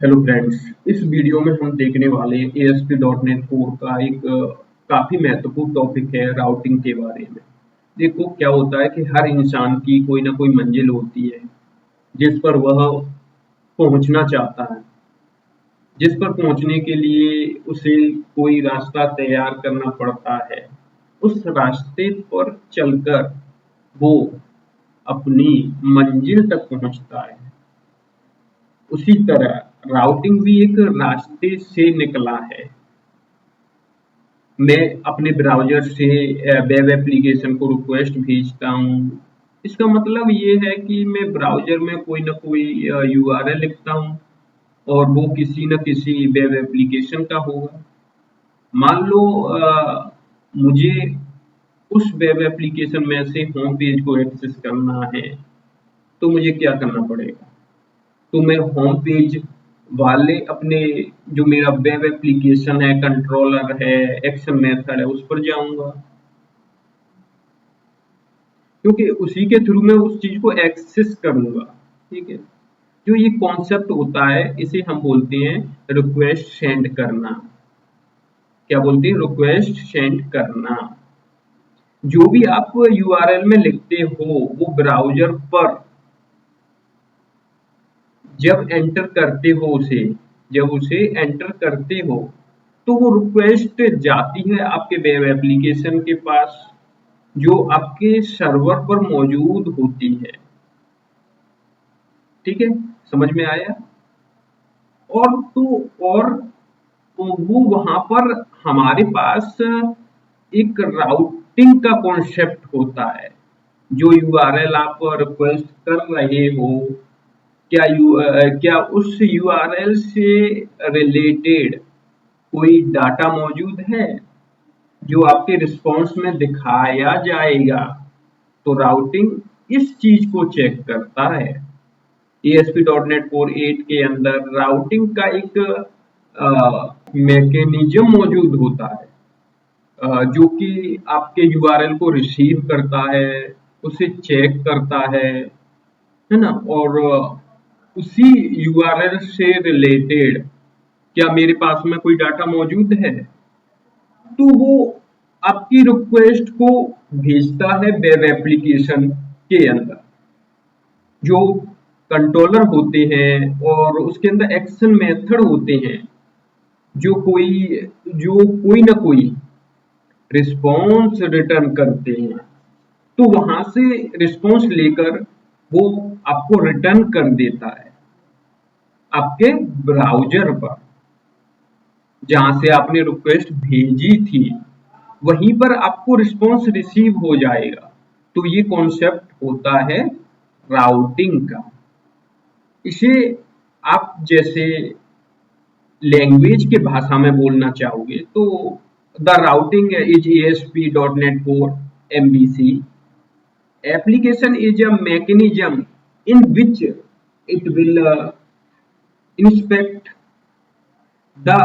Hello friends, इस video में हम देखने वाले ASP.NET कोर का एक काफ़ी महत्वपूर्ण टॉपिक है राउटिंग के बारे में। देखो क्या होता है कि हर इंसान की कोई ना कोई मंजिल होती है जिस पर वह पहुंचना चाहता है, जिस पर पहुंचने के लिए उसे कोई रास्ता तैयार करना पड़ता है। उस रास्ते पर चलकर वो अपनी मंजिल तक पहुंचता है। उसी तरह राउटिंग भी एक रास्ते से निकला है। मैं अपने ब्राउज़र से वेब एप्लीकेशन को रिक्वेस्ट भेजता हूँ। इसका मतलब ये है कि मैं ब्राउज़र में कोई न कोई URL लिखता हूँ और वो किसी न किसी वेब एप्लीकेशन का होगा। मान लो मुझे उस वेब एप्लीकेशन में से होम पेज को एक्सेस करना है, तो मुझे क्या करना पड़ेगा? तो मैं होम पेज वाले अपने जो मेरा वेब एप्लीकेशन है, कंट्रोलर है, एक्शन मेथड है, उस पर जाऊँगा। क्योंकि उसी के थ्रू मैं उस चीज़ को एक्सेस करूँगा, ठीक है? जो ये कॉन्सेप्ट होता है, इसे हम बोलते हैं रिक्वेस्ट सेंड करना। क्या बोलते हैं? रिक्वेस्ट सेंड करना। जो भी आप URL में लिखते हो, वो ब्राउज़र पर जब एंटर करते हो जब उसे एंटर करते हो, तो वो रिक्वेस्ट जाती है आपके वेब एप्लीकेशन के पास, जो आपके सर्वर पर मौजूद होती है। ठीक है? समझ में आया? और वो वहाँ पर हमारे पास एक राउटिंग का कॉन्सेप्ट होता है। जो URL आप रिक्वेस्ट कर रहे हो, क्या उस URL से रिलेटेड कोई डाटा मौजूद है जो आपके रिस्पॉन्स में दिखाया जाएगा? तो राउटिंग इस चीज को चेक करता है। ASP.NET Core 8 के अंदर राउटिंग का एक मैकेनिज्म मौजूद होता है, जो कि आपके URL को रिसीव करता है, उसे चेक करता है ना? और उसी URL से रिलेटेड क्या मेरे पास में कोई डाटा मौजूद है, तो वो आपकी रिक्वेस्ट को भेजता है वेब एप्लीकेशन के अंदर। जो कंट्रोलर होते हैं और उसके अंदर एक्शन मेथड होते हैं, जो कोई ना कोई रिस्पॉन्स रिटर्न करते हैं। तो वहां से रिस्पॉन्स लेकर वो आपको रिटर्न कर देता है आपके ब्राउज़र पर, जहाँ से आपने रिक्वेस्ट भेजी थी, वहीं पर आपको रिस्पॉन्स रिसीव हो जाएगा। तो ये कॉन्सेप्ट होता है राउटिंग का। इसे आप जैसे लैंग्वेज के भाषा में बोलना चाहोगे तो the routing is ASP.NET Core MVC application is a mechanism in which it will inspect the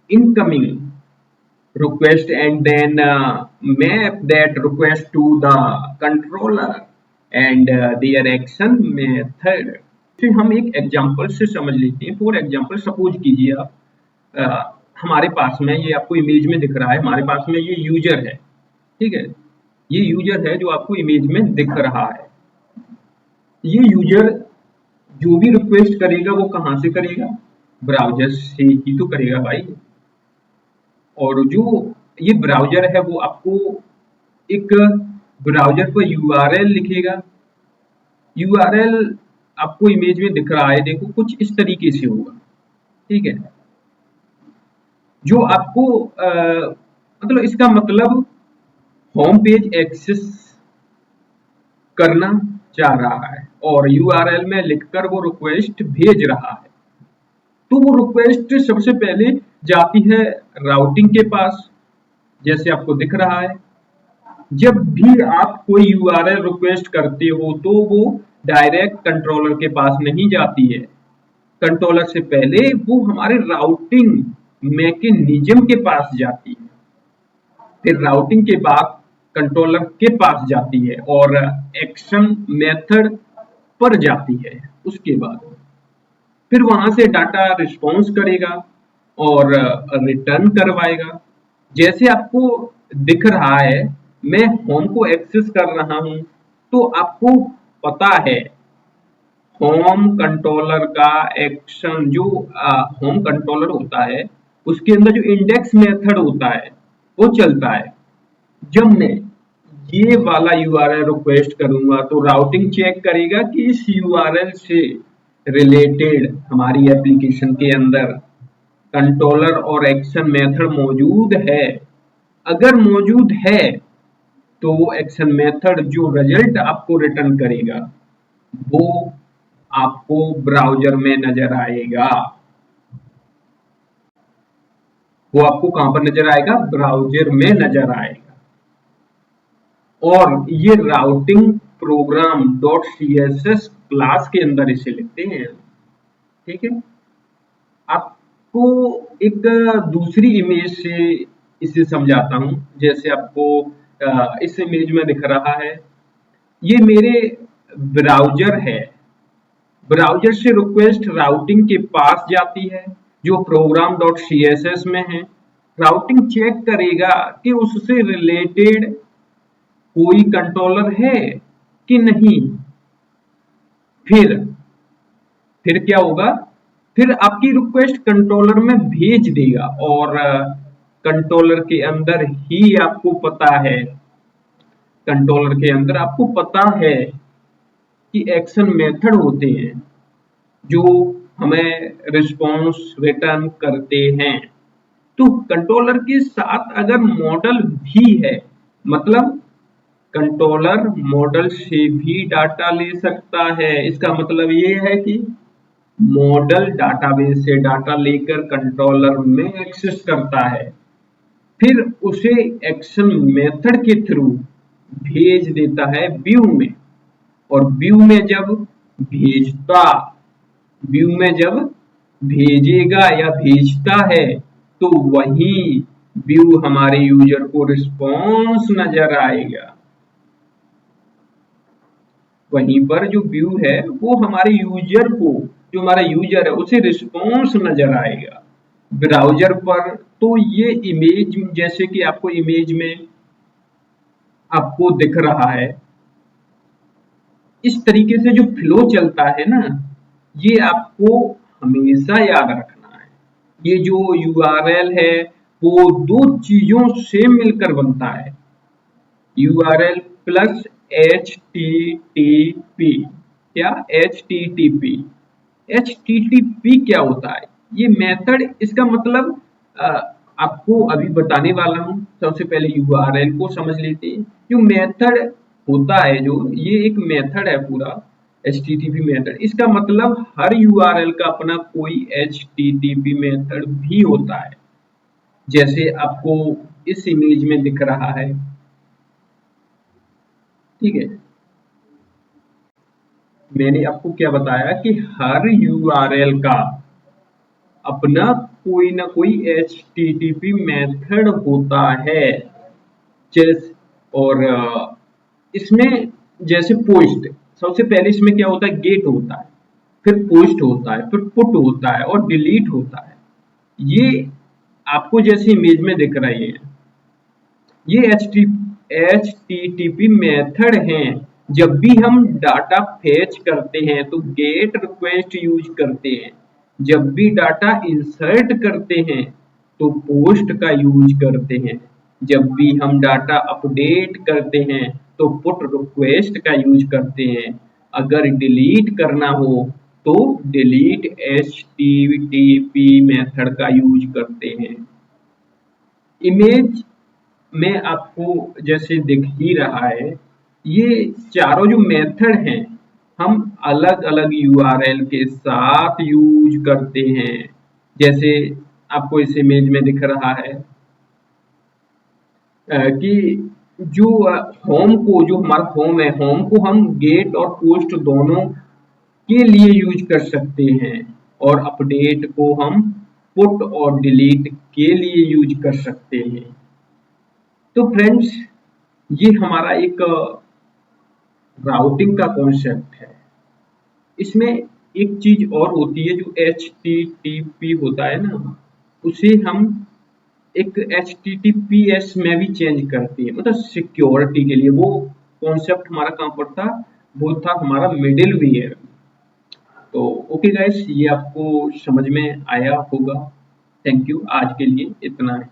incoming request and then map that request to the controller and their action method। फिर हम एक example से समझ लेते हैं। For example suppose कीजिए आप, हमारे पास में ये आपको इमेज में दिख रहा है, हमारे पास में ये यूजर है, ठीक है? ये यूजर है जो आपको इमेज में दिख रहा है। ये यूजर जो भी रिक्वेस्ट करेगा वो कहाँ से करेगा? ब्राउज़र से ही तो करेगा भाई। और जो ये ब्राउज़र है वो आपको एक ब्राउज़र पर URL लिखेगा। URL आपको इमेज में दिख रहा है, देखो कुछ इस तरीके से होगा, ठीक है? जो आपको मतलब इसका मतलब होम पेज एक्सेस करना चाह रहा है और URL में लिखकर वो रिक्वेस्ट भेज रहा है। तो वो रिक्वेस्ट सबसे पहले जाती है राउटिंग के पास, जैसे आपको दिख रहा है। जब भी आप कोई URL रिक्वेस्ट करते हो तो वो डायरेक्ट कंट्रोलर के पास नहीं जाती है। कंट्रोलर से पहले वो हमारे राउटिंग मैकेनिज्म के पास जाती है, फिर राउटिंग के बाद कंट्रोलर के पास जाती है और एक्शन मेथड पर जाती है। उसके बाद फिर वहां से डाटा रिस्पॉन्स करेगा और रिटर्न करवाएगा। जैसे आपको दिख रहा है, मैं होम को एक्सेस कर रहा हूं, तो आपको पता है होम कंट्रोलर का एक्शन जो होम कंट्रोलर होता है, उसके अंदर जो इंडेक्स मेथड होता है वो चलता है। जब मैं ये वाला यूआरएल रिक्वेस्ट करूंगा तो राउटिंग चेक करेगा कि इस यूआरएल से रिलेटेड हमारी एप्लीकेशन के अंदर कंट्रोलर और एक्शन मेथड मौजूद है। अगर मौजूद है तो वो एक्शन मेथड जो रिजल्ट आपको रिटर्न करेगा वो आपको ब्राउज़र में नज़र आएगा। वो आपको कहाँ पर नज़र आएगा? ब्राउज़र में नज़र आएगा। और ये routing program dot CSS class के अंदर इसे लिखते हैं। ठीक है, आपको एक दूसरी इमेज से इसे समझाता हूं। जैसे आपको इस इमेज में दिख रहा है, ये मेरे ब्राउज़र है। ब्राउज़र से रिक्वेस्ट राउटिंग के पास जाती है जो प्रोग्राम डॉट सीएसएस में है। राउटिंग चेक करेगा कि उससे रिलेटेड कोई कंट्रोलर है कि नहीं। फिर क्या होगा? फिर आपकी रिक्वेस्ट कंट्रोलर में भेज देगा और कंट्रोलर के अंदर ही आपको पता है, कंट्रोलर के अंदर आपको पता है कि एक्शन मेथड होते हैं जो हमें रिस्पॉन्स रिटर्न करते हैं। तो कंट्रोलर के साथ अगर मॉडल भी है, मतलब कंट्रोलर मॉडल से भी डाटा ले सकता है। इसका मतलब ये है कि मॉडल डाटाबेस से डाटा लेकर कंट्रोलर में एक्सेस करता है, फिर उसे एक्शन मेथड के थ्रू भेज देता है व्यू में। और व्यू में जब भेजेगा या भेजता है तो वही व्यू हमारे यूजर को रिस्पॉन्स नजर आएगा। वहीं पर जो व्यू है वो हमारे यूजर को, जो हमारा यूजर है उसे रिस्पॉन्स नजर आएगा। ब्राउजर पर तो ये इमेज, जैसे कि आपको इमेज में आपको दिख रहा है, इस तरीके से जो फ्लो चलता है ना, ये आपको हमेशा याद रखना है। ये जो यूआरएल है वो दो चीजों से मिलकर बनता है, यूआरएल प्लस HTTP या HTTP। HTTP क्या होता है? ये मेथड, इसका मतलब आपको अभी बताने वाला हूँ। सबसे पहले यूआरएल को समझ लेते हैं। जो मेथड होता है, जो ये एक मेथड है पूरा HTTP मेथड, इसका मतलब हर यूआरएल का अपना कोई HTTP मेथड भी होता है। जैसे आपको इस इमेज में दिख रहा है, ठीक है। मैंने आपको क्या बताया कि हर यूआरएल का अपना कोई ना कोई HTTP मेथड होता है। जैसे और इसमें जैसे पोस्ट, सबसे पहले इसमें क्या होता है? गेट होता है, फिर पोस्ट होता है, फिर पुट होता है और डिलीट होता है। ये आपको जैसे इमेज में दिख रही है, ये HTTP मेथड हैं। जब भी हम डाटा फेच करते हैं तो गेट रिक्वेस्ट यूज करते हैं। जब भी डाटा इंसर्ट करते हैं तो पोस्ट का यूज करते हैं। जब भी हम डाटा अपडेट करते हैं तो पुट रिक्वेस्ट का यूज करते हैं। अगर डिलीट करना हो तो डिलीट HTTP मेथड का यूज करते हैं। इमेज में आपको जैसे दिख ही रहा है, ये चारों जो मेथड हैं हम अलग अलग यूआरएल के साथ यूज करते हैं। जैसे आपको इस इमेज में दिख रहा है कि जो होम को, जो हमारा होम है, होम को हम गेट और पोस्ट दोनों के लिए यूज कर सकते हैं और अपडेट को हम पुट और डिलीट के लिए यूज कर सकते हैं। तो फ्रेंड्स, ये हमारा एक राउटिंग का कॉन्सेप्ट है। इसमें एक चीज और होती है जो HTTP होता है ना, उसे हम एक HTTPS में भी चेंज करती है, मतलब सिक्योरिटी के लिए। वो कॉन्सेप्ट हमारा कहाँ पर था, वो था हमारा मिडिल वेयर। तो ओके गाइस, ये आपको समझ में आया होगा। थैंक यू, आज के लिए इतना है।